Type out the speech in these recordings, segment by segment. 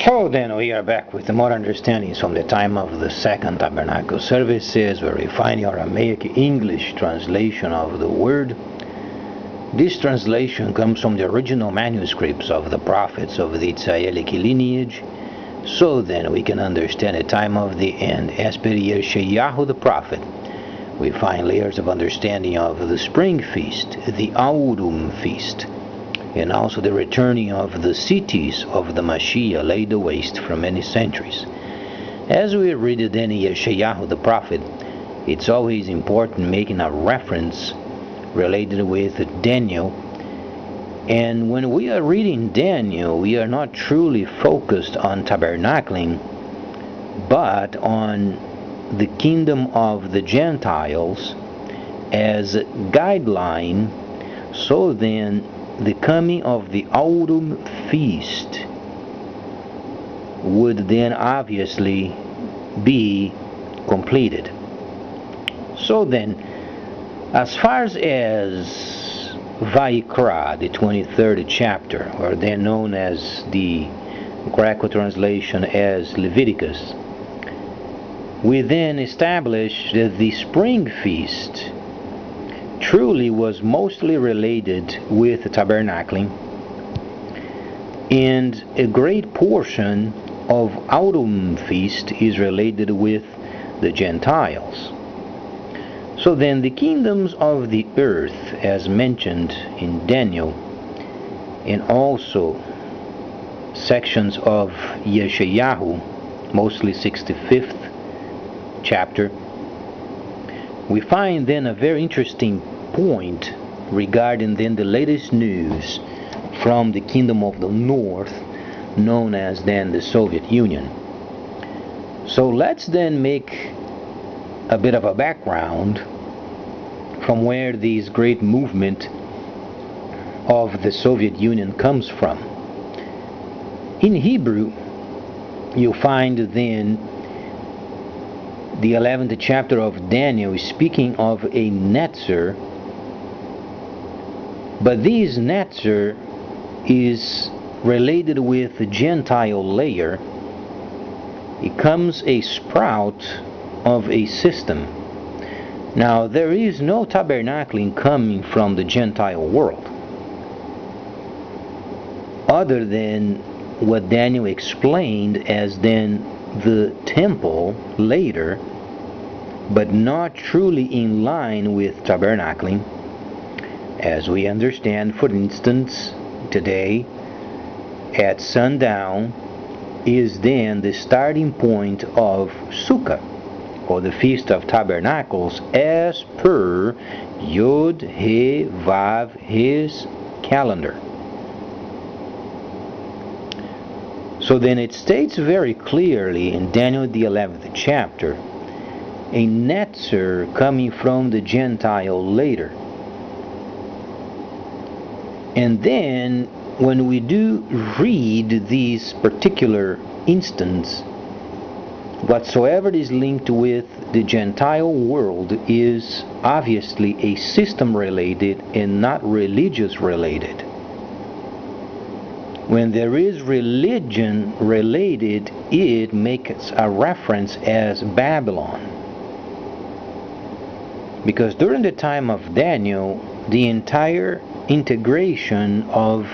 So then we are back with more understandings from the time of the Second Tabernacle services, where we find the Aramaic English translation of the word. This translation comes from the original manuscripts of the prophets of the Israelic lineage. So then we can understand the time of the end. As per Yeshayahu the prophet, we find layers of understanding of the spring feast, the autumn feast, and also the returning of the cities of the Mashiach laid waste for many centuries. As we read it in Yeshayahu the prophet, it's always important making a reference related with Daniel. And when we are reading Daniel, we are not truly focused on tabernacling, but on the kingdom of the Gentiles as a guideline. So then the coming of the autumn feast would then obviously be completed. So then, as far as Vayikra, the 23rd chapter, or then known as the Greco translation as Leviticus, we then establish that the spring feast truly was mostly related with the tabernacling, and a great portion of autumn feast is related with the Gentiles. So then the kingdoms of the earth, as mentioned in Daniel, and also sections of Yeshayahu, mostly 65th chapter, we find then a very interesting point regarding then the latest news from the kingdom of the north, known as then the Soviet Union. So let's then make a bit of a background from where this great movement of the Soviet Union comes from. In Hebrew, you'll find then the 11th chapter of Daniel is speaking of a netzer, but this netzer is related with the Gentile layer. It comes a sprout of a system. Now, there is no tabernacling coming from the Gentile world, other than what Daniel explained as then the temple later, but not truly in line with tabernacling. As we understand, for instance, today at sundown is then the starting point of Sukkah, or the Feast of Tabernacles, as per Yod He Vav, his calendar. So then it states very clearly in Daniel the 11th chapter, a netzer coming from the Gentile later. And then when we do read these particular instance, whatsoever is linked with the Gentile world is obviously a system related and not religious related. When there is religion related, it makes a reference as Babylon. Because during the time of Daniel, the entire integration of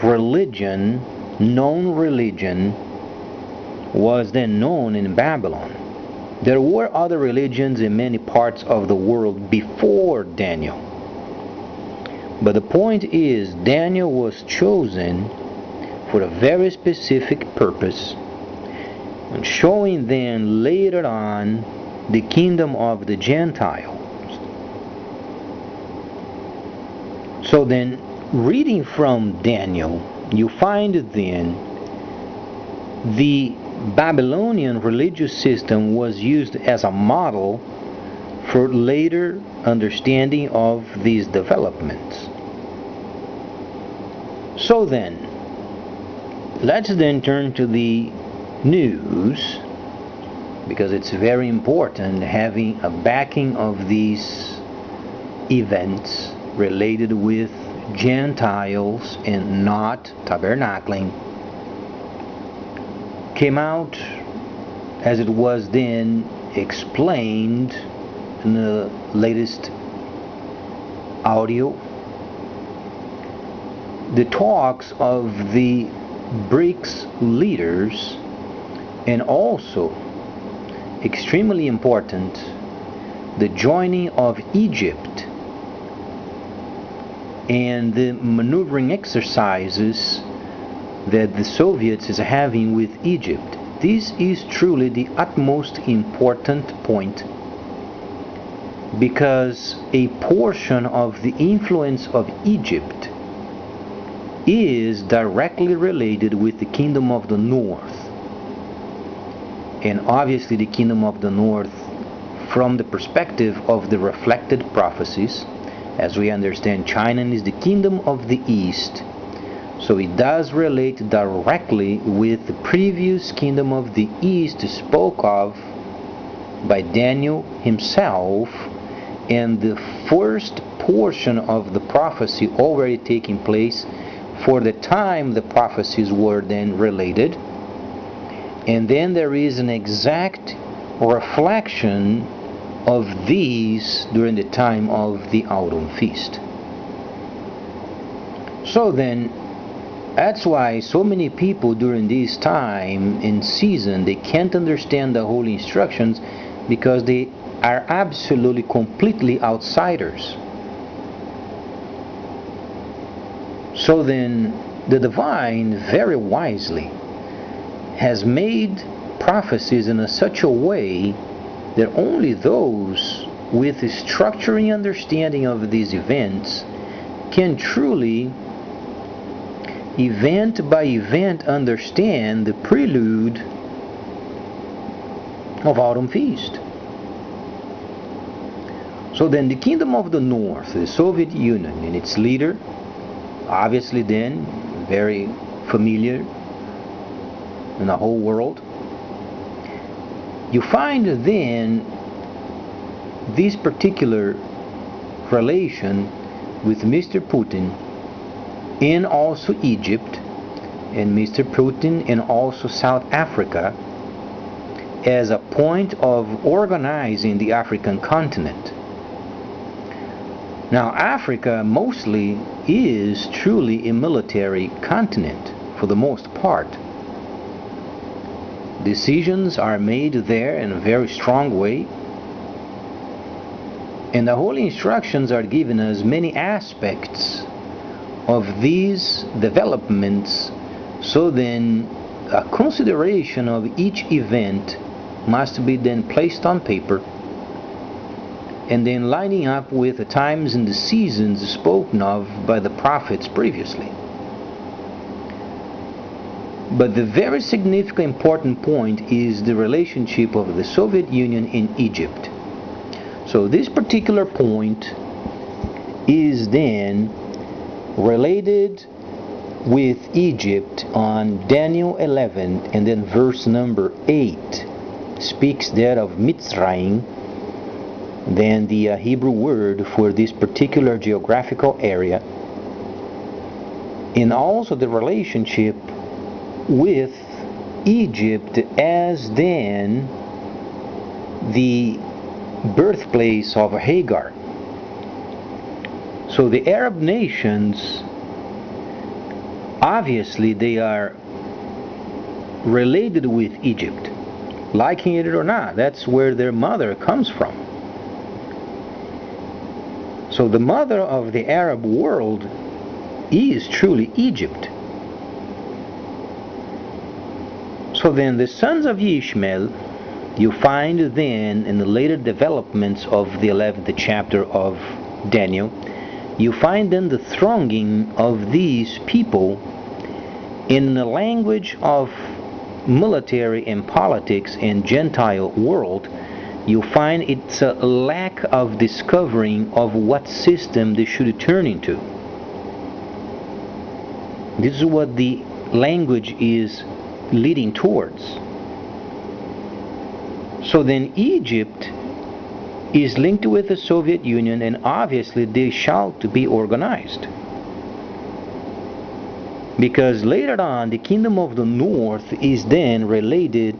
religion, known religion, was then known in Babylon. There were other religions in many parts of the world before Daniel. But the point is, Daniel was chosen for a very specific purpose, and showing then later on the kingdom of the Gentiles. So then, reading from Daniel, you find then the Babylonian religious system was used as a model for later understanding of these developments. So then, let's then turn to the news, because it's very important having a backing of these events related with Gentiles and not tabernacling. came out as it was then explained in the latest audio. The talks of the BRICS leaders, and also extremely important, the joining of Egypt and the maneuvering exercises that the Soviets is having with Egypt. This is truly the utmost important point, because a portion of the influence of Egypt is directly related with the Kingdom of the North. And obviously the Kingdom of the North, from the perspective of the reflected prophecies, as we understand, China is the Kingdom of the East. So it does relate directly with the previous Kingdom of the East spoke of by Daniel himself, and the first portion of the prophecy already taking place for the time the prophecies were then related. And then there is an exact reflection of these during the time of the autumn feast. So then, that's why so many people during this time in season, they can't understand the holy instructions, because they are absolutely completely outsiders. So then the divine very wisely has made prophecies in such a way that only those with a structuring understanding of these events can truly, event by event, understand the prelude of autumn feast. So then the Kingdom of the North, the Soviet Union, and its leader, obviously then very familiar in the whole world, you find then this particular relation with Mr. Putin in also Egypt, and Mr. Putin in also South Africa, as a point of organizing the African continent. Now, Africa mostly is truly a military continent for the most part. Decisions are made there in a very strong way, and the holy instructions are given us many aspects of these developments. So then a consideration of each event must be then placed on paper, and then lining up with the times and the seasons spoken of by the prophets previously. But the very significant important point is the relationship of the Soviet Union in Egypt. So this particular point is then related with Egypt on Daniel 11, and then verse number 8 speaks there of Mitzrayim, then the Hebrew word for this particular geographical area, and also the relationship with Egypt as then the birthplace of Hagar. So the Arab nations, obviously they are related with Egypt, liking it or not. That's where their mother comes from. So the mother of the Arab world is truly Egypt. So then the sons of Ishmael, you find then in the later developments of the 11th chapter of Daniel, you find then the thronging of these people in the language of military and politics and Gentile world. You find it's a lack of discovering of what system they should turn into. This is what the language is leading towards. So then Egypt is linked with the Soviet Union, and obviously they shall to be organized. Because later on, the kingdom of the north is then related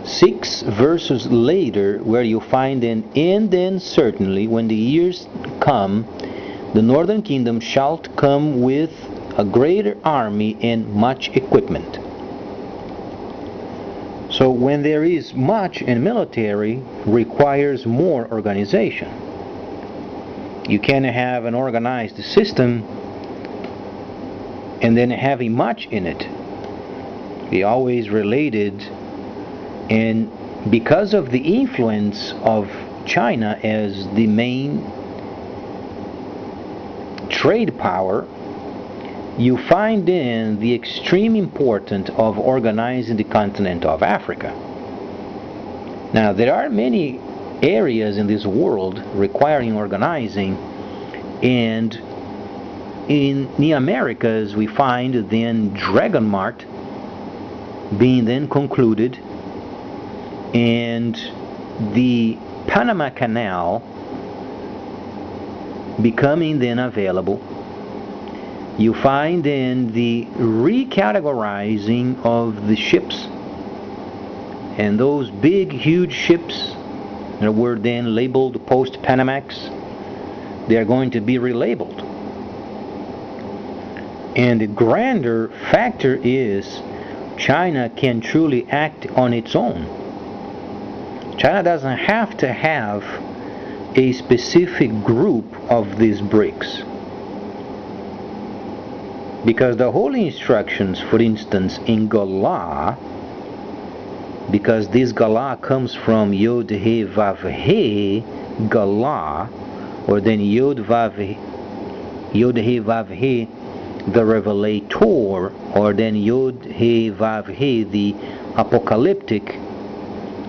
6 verses later, where you find and then certainly when the years come, the northern kingdom shall come with a greater army and much equipment. So when there is much in military, requires more organization. You can't have an organized system and then having much in it. They always related, and because of the influence of China as the main trade power, you find in the extreme importance of organizing the continent of Africa. Now, there are many areas in this world requiring organizing, and in the Americas we find then Dragon Mart being then concluded, and the Panama Canal becoming then available. You find in the recategorizing of the ships, and those big huge ships that were then labeled post-Panamax, they are going to be relabeled. And the grander factor is China can truly act on its own. China doesn't have to have a specific group of these BRICS, because the holy instructions, for instance, in Gala, because this Gala comes from Yod He Vav He Gala, or then Yod He Vav He the Revelator, or then Yod He Vav He the Apocalyptic,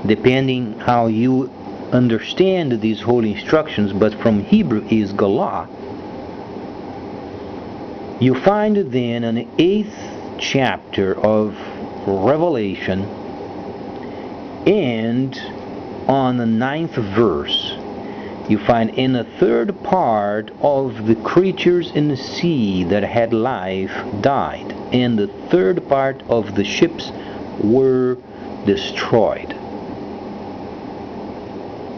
depending how you understand these holy instructions, but from Hebrew is Gala. You find then an 8th chapter of Revelation, and on the 9th verse you find in the 3rd part of the creatures in the sea that had life died, and the 3rd part of the ships were destroyed.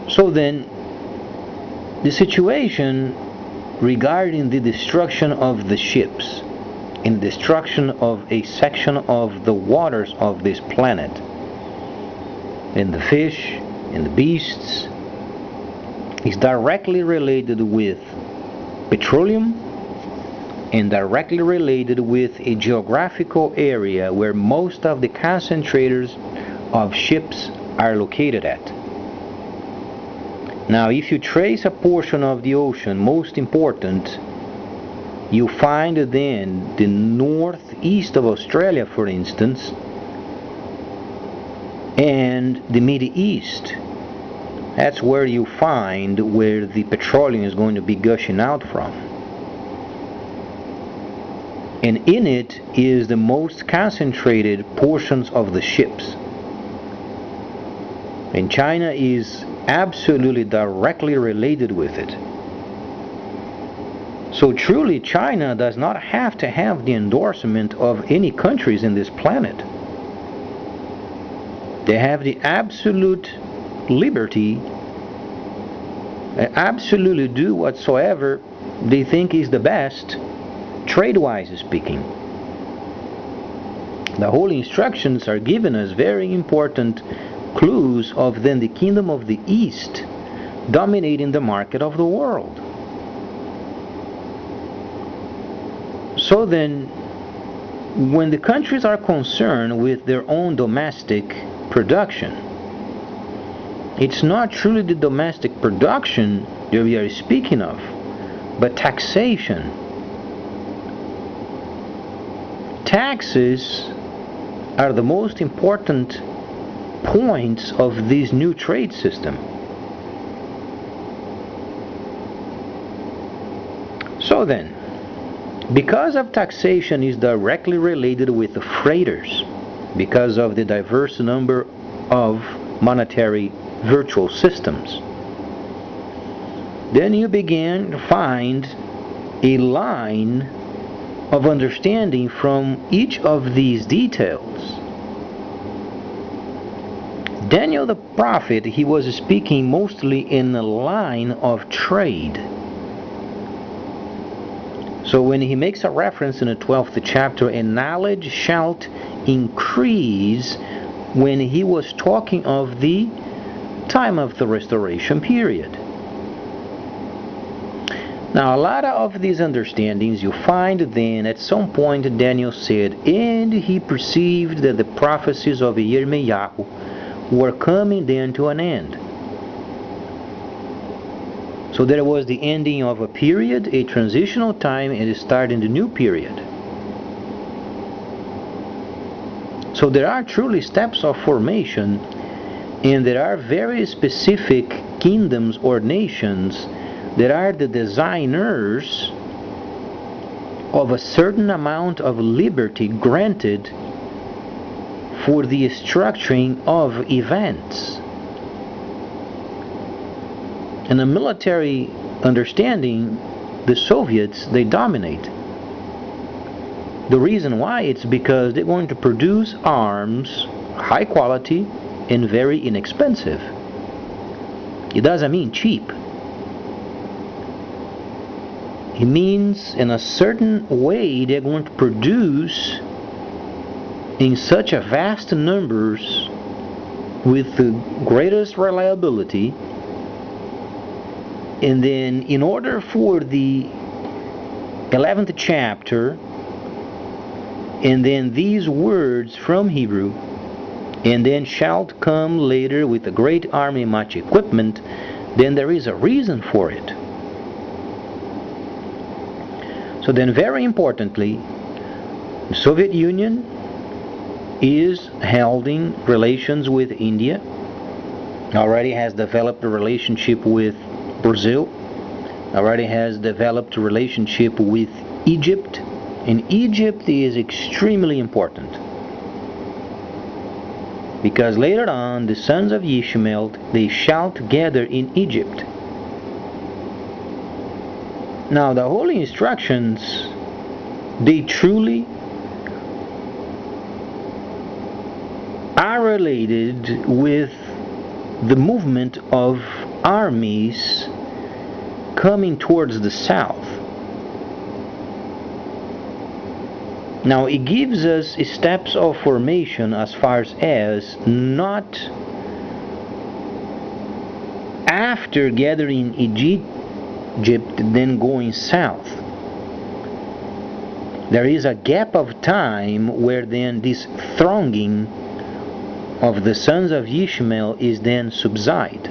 So then the situation regarding the destruction of the ships and the destruction of a section of the waters of this planet, and the fish and the beasts, is directly related with petroleum and directly related with a geographical area where most of the concentrators of ships are located at. Now, if you trace a portion of the ocean, most important, you find then the northeast of Australia, for instance, and the Middle East. That's where you find where the petroleum is going to be gushing out from. And in it is the most concentrated portions of the ships. And China is absolutely directly related with it. So truly, China does not have to have the endorsement of any countries in this planet. They have the absolute liberty, they absolutely do whatsoever they think is the best, trade-wise speaking. The holy instructions are given us very important clues of then the kingdom of the East dominating the market of the world. So then, when the countries are concerned with their own domestic production, it's not truly the domestic production that we are speaking of, but taxation. Taxes are the most important points of this new trade system. So then, because of taxation is directly related with the freighters, because of the diverse number of monetary virtual systems, then you begin to find a line of understanding from each of these details. Daniel the prophet, he was speaking mostly in the line of trade. So when he makes a reference in the 12th chapter, and knowledge shalt increase, when he was talking of the time of the restoration period. Now, a lot of these understandings you find then at some point Daniel said, and he perceived that the prophecies of Yirmiyahu were coming then to an end. So there was the ending of a period, a transitional time, and starting the new period. So there are truly steps of formation, and there are very specific kingdoms or nations that are the designers of a certain amount of liberty granted for the structuring of events. In a military understanding, the Soviets, they dominate. The reason why, it's because they're going to produce arms, high quality and very inexpensive. It doesn't mean cheap. It means in a certain way they're going to produce in such a vast numbers with the greatest reliability, and then in order for the 11th chapter and then these words from Hebrew, and then shalt come later with a great army, much equipment, then there is a reason for it. So then, very importantly, the Soviet Union is holding relations with India, already has developed a relationship with Brazil, already has developed a relationship with Egypt, and Egypt is extremely important, because later on the sons of Ishmael, they shall gather in Egypt. Now the holy instructions, they truly are related with the movement of armies coming towards the south. Now it gives us steps of formation as far as not after gathering Egypt then going south. There is a gap of time where then this thronging of the sons of Ishmael is then subside.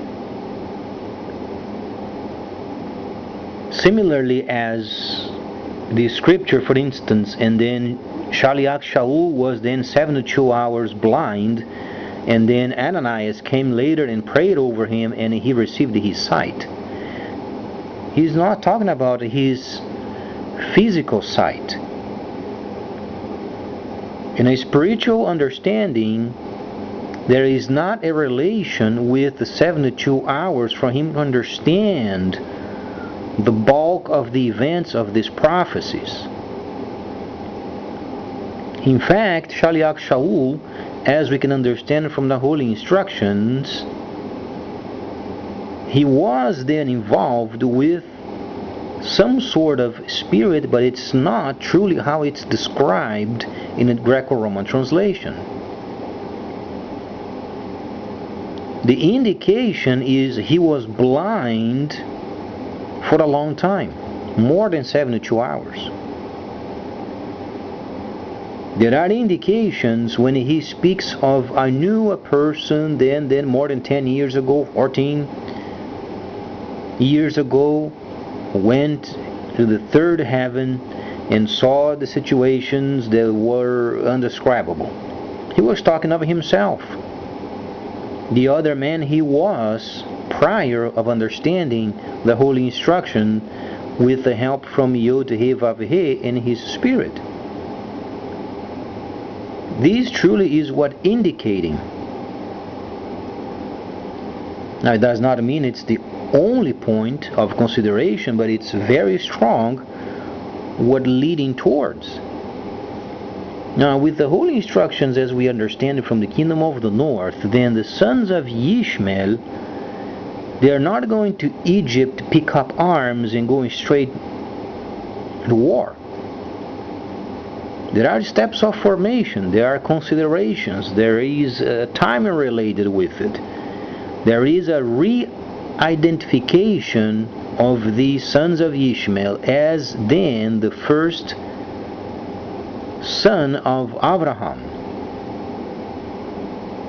Similarly, as the scripture, for instance, and then Shaliach Shaul was then 72 hours blind, and then Ananias came later and prayed over him, and he received his sight. He's not talking about his physical sight. In a spiritual understanding, there is not a relation with the 72 hours for him to understand the bulk of the events of these prophecies. In fact, Shaliach Shaul, as we can understand from the holy instructions, he was then involved with some sort of spirit, but it's not truly how it's described in a Greco-Roman translation. The indication is he was blind for a long time, more than 72 hours. There are indications when he speaks of, I knew a person then more than 10 years ago, 14 years ago, went to the third heaven and saw the situations that were undescribable. He was talking of himself. The other man he was prior of understanding the holy instruction with the help from Yod-He Vav-He in his spirit. This truly is what indicating. Now it does not mean it's the only point of consideration, but it's very strong what leading towards. Now, with the holy instructions as we understand it from the kingdom of the north, then the sons of Ishmael, they are not going to Egypt, pick up arms and going straight to war. There are steps of formation, there are considerations, there is time related with it. There is a re-identification of the sons of Ishmael as then the first son of Abraham.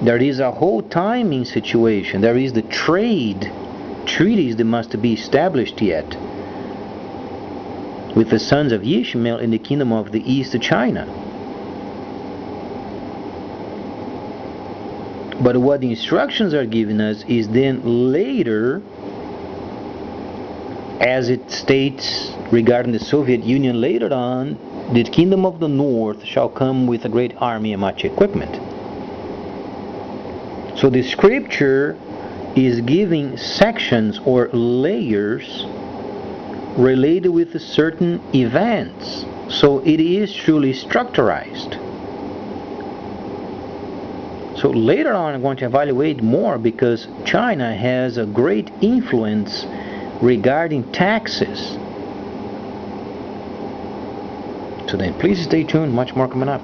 There is a whole timing situation. There is the treaties that must be established yet with the sons of Ishmael in the kingdom of the East China. But what the instructions are giving us is then later, as it states regarding the Soviet Union later on, the kingdom of the north shall come with a great army and much equipment. So the scripture is giving sections or layers related with certain events. So it is truly structurized. So later on I'm going to evaluate more, because China has a great influence regarding taxes. So then please stay tuned, much more coming up.